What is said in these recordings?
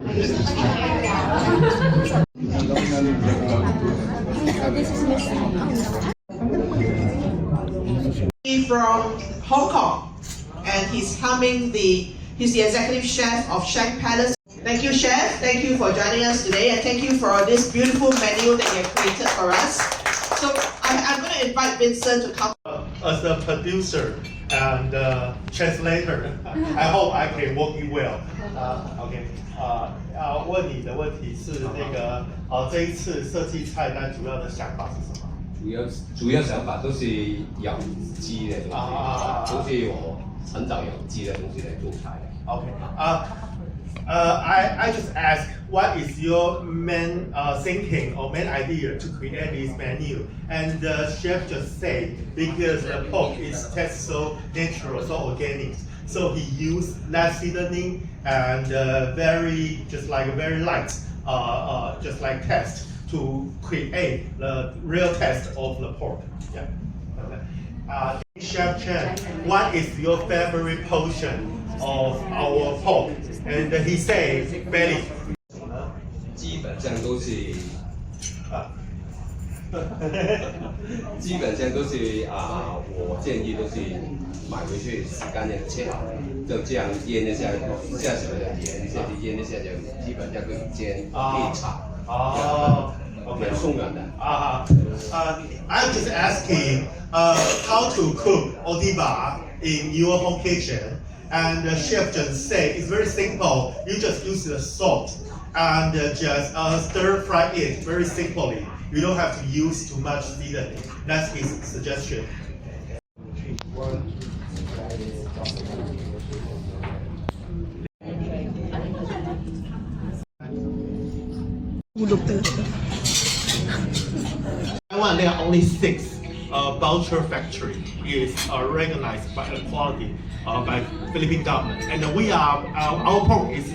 From Hong Kong, and he's the executive chef of Shank Palace. Thank you, chef. Thank you for joining us today, and thank you for this beautiful menu that you have created for us. So I'm going to invite Vincent to come. As a producer and translator, I hope I can work it well. OK， 问你的问题是那个这一次设计菜单主要的想法是什么？主要想法都是有机的东西，都是我很早有机的东西来做菜的。OK， I just ask, what is your main thinking or main idea to create this menu? And the chef just said because the pork is tastes so natural, so organic, so he used less seasoning and very light, just like taste to create the real taste of the pork. Yeah. Okay. Chef Chen, what is your favorite portion of our pork? And he says very. 基本上都是我建议都是买回去洗干净切好，就这样腌一下，下什么盐下去腌一下，就基本上可以煎可以炒。Okay. I'm just asking how to cook Odiva in your home kitchen, and the chef just say it's very simple. You just use the salt and just stir fry it very simply. You don't have to use too much seasoning. That's his suggestion. Taiwan, there are only 6 voucher factory is recognized by the quality by Philippine government, and our pork is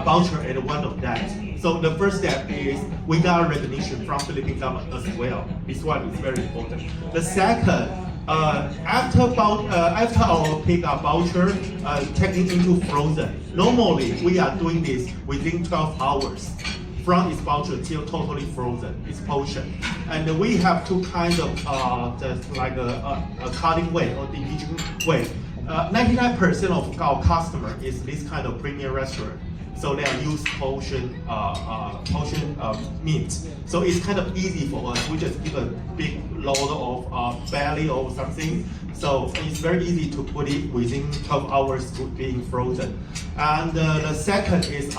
voucher and one of that. So the first step is we got recognition from Philippine government as well. This one is very important. The second, after our pig voucher taking into frozen, normally we are doing this within 12 hours. From its voucher till totally frozen, its portion. And we have 2 kinds of just like a cutting way or division way. 99% of our customer is this kind of premium restaurant. So they are used portion meat. So it's kind of easy for us. We just give a big load of belly or something. So it's very easy to put it within 12 hours to being frozen. And the second is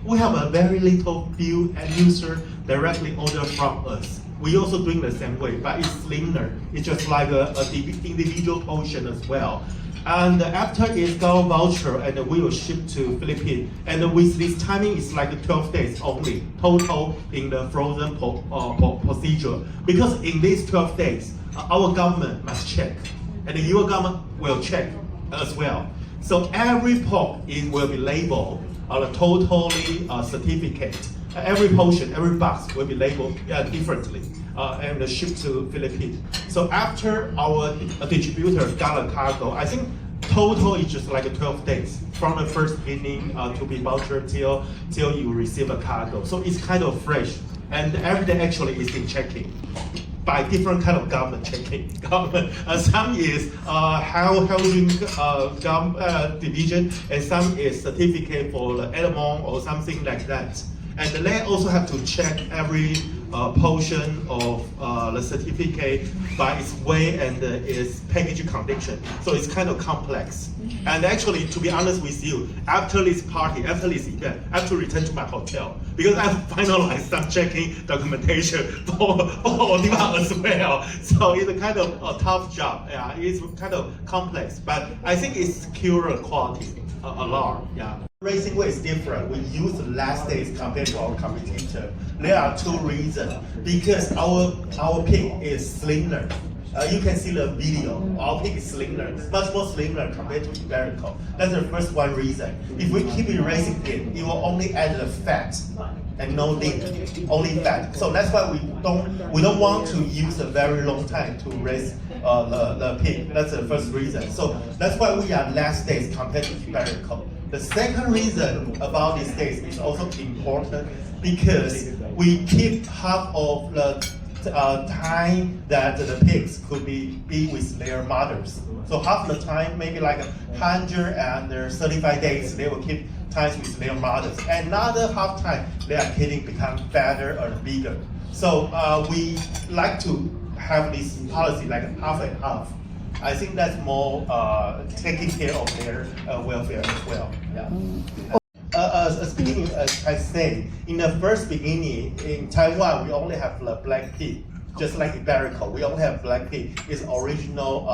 we have a very little few end user directly order from us. We also doing the same way, but it's slimmer. It's just like a individual portion as well. And after it's got voucher, and we will ship to Philippines. And with this timing, it's like 12 days only total in the frozen procedure. Because in these 12 days, our government must check, and your government will check as well. So every pork will be labeled totally certificate. Every portion, every box will be labeled differently and shipped to Philippines. So after our distributor got a cargo, I think total is just like 12 days from the first beginning to be voucher till you receive a cargo. So it's kind of fresh, and every day actually is in checking by different kind of government checking. Some is housing division, and some is certificate for the animal or something like that. And they also have to check every portion of the certificate by its weight and its package condition. So it's kind of complex. And actually, to be honest with you, after this party, after this event, I have to return to my hotel because I have finalized some checking documentation for Odiva as well. So it's a kind of a tough job. Yeah, it's kind of complex, but I think it secures quality a lot. Yeah. Racing way is different. We use last days compared to our competitor. There are 2 reasons. Because our pig is slimmer. You can see the video. Our pig is slimmer, much more slimmer compared to Iberico. That's the first one reason. If we keep erasing it will only add the fat and no meat, only fat. So that's why we don't want to use a very long time to raise the pig. That's the first reason. So that's why we are last days compared to Iberico. The second reason about these days is also important because we keep half of the time that the pigs could be with their mothers. So half the time, maybe like 135 days, they will keep time with their mothers. Another half time, their kidding become fatter or bigger. So we like to have this policy like half and half. I think that's more taking care of their welfare as well. Yeah. Speaking, as I say, in the first beginning in Taiwan, we only have the black pig, just like in Barrico, we only have black pig. It's original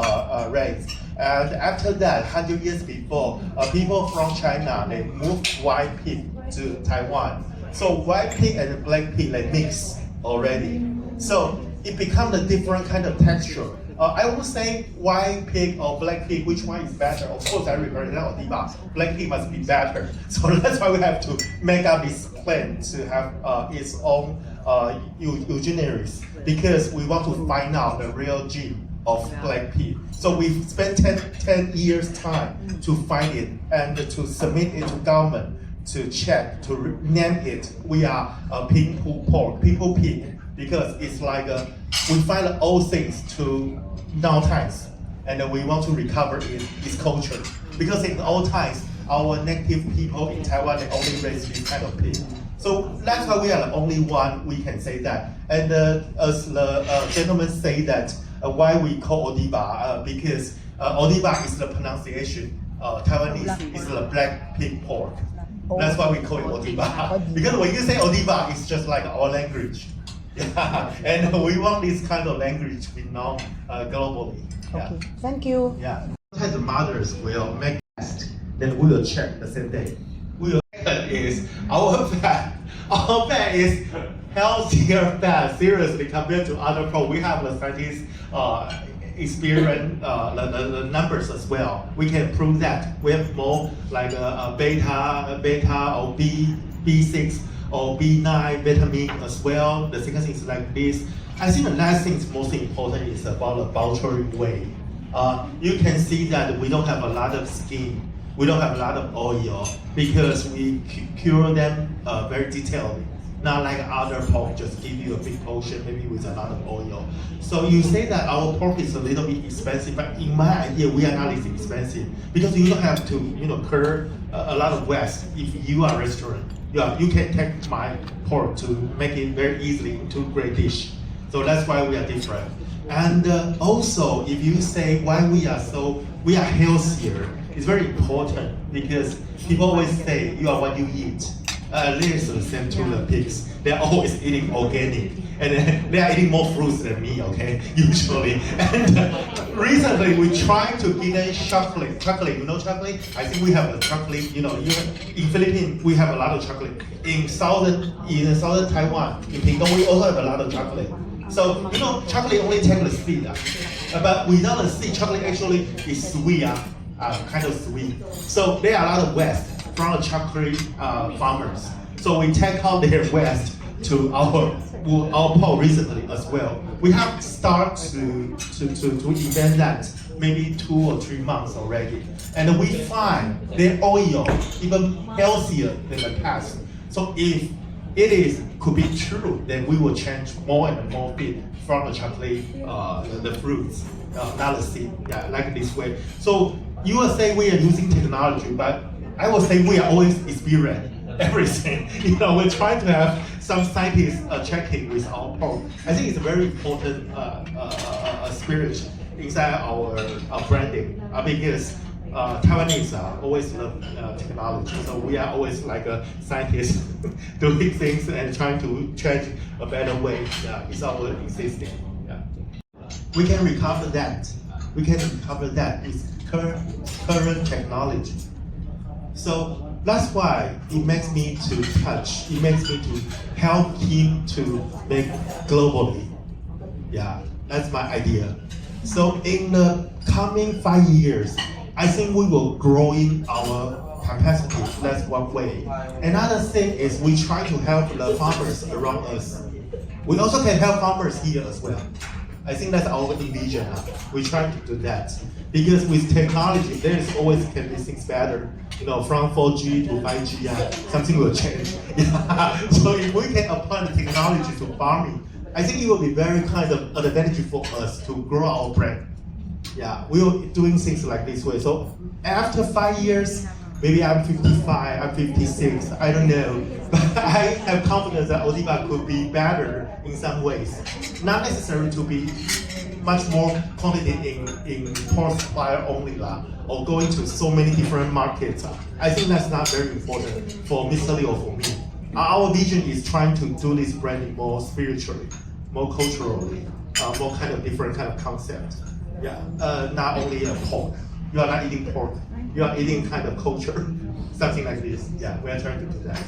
race. And after that, 100 years before, people from China, they moved white pig to Taiwan. So white pig and black pig, they mix already. So it becomes a different kind of texture. I would say white pig or black pig, which one is better? Of course, I represent Odiva. Black pig must be better. So that's why we have to make up this plan to have its own eugenics, because we want to find out the real gene of black pig. So we spent 10 years time to find it and to submit it to government to check, to name it. We are people pork, people pig, because it's like we find old things to now times, and we want to recover its culture. Because in old times, our native people in Taiwan, they only raise this kind of pig. So that's why we are the only one we can say that. And as the gentleman say that, why we call Odiva, because Odiva is the pronunciation. Taiwanese is the black pig pork. That's why we call it Odiva. Because when you say Odiva, it's just like our language. Yeah. And we want this kind of language to be known globally. Yeah. Okay, thank you. Yeah. Sometimes the mothers will make test, then we will check the same day. We will check is our fat. Our fat is healthier fat, seriously, compared to other pro. We have the scientists experience the numbers as well. We can prove that. We have more like beta or B6 or B9 vitamin as well. The second thing is like this. I think the last thing is most important is about the butchering way. You can see that we don't have a lot of skin. We don't have a lot of oil because we cure them very detailed. Not like other pork, just give you a big portion, maybe with a lot of oil. So you say that our pork is a little bit expensive, but in my idea, we are not as expensive because you don't have to, incur a lot of waste. If you are a restaurant, you can take my pork to make it very easily into a great dish. So that's why we are different. And also, if you say why we are healthier, it's very important because people always say you are what you eat. There's the same to the pigs. They're always eating organic, and they are eating more fruits than me, okay, usually. And recently we tried to give them chocolate. Chocolate, you know chocolate? I think we have a chocolate, in Philippines we have a lot of chocolate. In southern Taiwan, in Pingdong, we also have a lot of chocolate. So, chocolate only takes the seed. But without the seed, chocolate actually is sweet, kind of sweet. So there are a lot of waste from the chocolate farmers. So we take out their waste to our pork recently as well. We have started to invent that maybe 2 or 3 months already. And we find their oil even healthier than the past. So if it could be true, then we will change more and more feed from the chocolate, the fruits, not the seed, like this way. So you will say we are using technology, but I will say we are always experiencing everything. We're trying to have some scientists checking with our pork. I think it's a very important spirit inside our branding because Taiwanese always love technology. So we are always like a scientist doing things and trying to change a better way. It's our existing. We can recover that. We can recover that with current technology. So that's why it makes me to touch. It makes me to help him to make globally. Yeah, that's my idea. So in the coming 5 years, I think we will grow in our capacity. That's one way. Another thing is we try to help the farmers around us. We also can help farmers here as well. I think that's our vision. We're trying to do that because with technology, there is always can be things better. You know, from 4G to 5G, something will change. Yeah. So if we can apply the technology to farming, I think it will be very kind of advantage for us to grow our brand. Yeah, we are doing things like this way. So after 5 years, maybe I'm 55, I'm 56, I don't know. But I have confidence that Odiva could be better in some ways. Not necessary to be much more quantity in pork supplier only or going to so many different markets. I think that's not very important for Mr. Lee or for me. Our vision is trying to do this branding more spiritually, more culturally, more kind of different kind of concept. Yeah, not only pork. You are not eating pork. You are eating kind of culture, something like this. Yeah, we are trying to do that.